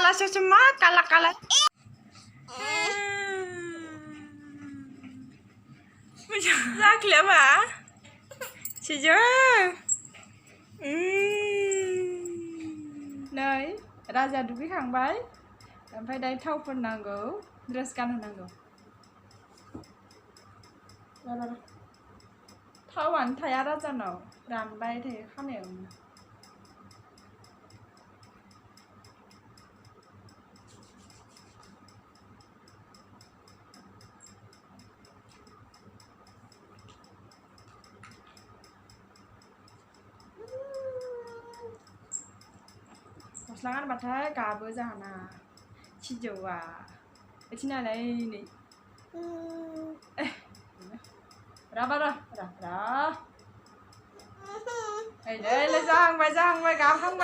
kalasnya semua kalah. Zakli apa? Cijo. नै राजा दुगैखांबाय ओमफ्राय दायो थाव फोननांगौ ड्रेस गानहोनांगौ थावानो थाया राजानाव रानबाय थायो खानायावनो गस्ला गानबाथाय गाबो जाहाना सिजौआ बिथिंनानै नै ra नै जाहांबाय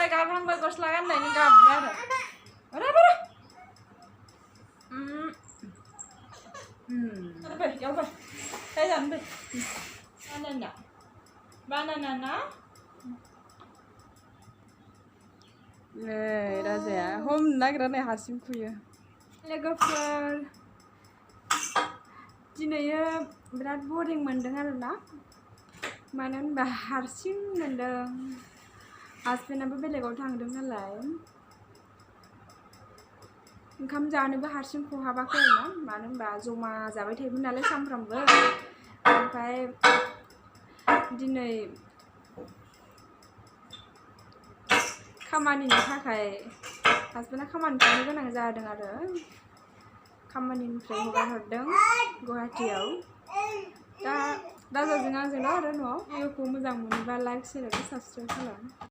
गाबहांबाय गस्ला गाननायनि गाबबाय आरो याव फै जानो फै बानाना ना नै राजाया हमनो नागिरा नै हारसिं खुयो लोगोफोर दिनैयो बिराद बरिं मोनदों आरोना मानो होनबा हारसिं मोनदों हासबेन्डआबो बेलेगाव थांदों नालाय ओंखाम जानोबो हारसिं खहाबाखै आरोना मानो होनबा जमा जाबाय थायोमोन नालाय सामफ्रामबो ओमफ्राय दिनै खामानिनि थाखाय हासबेन्डआ खामानि थांनो गोनां जादों आरो खामानिनिफ्राय हगार हरदों गुवाहाटीयाव दा राजाजों आंजोंल' आरो न'आव भिडिअखौ मोजां मोनोबा लाइक शेयार आरो साबस्क्राइब खालाम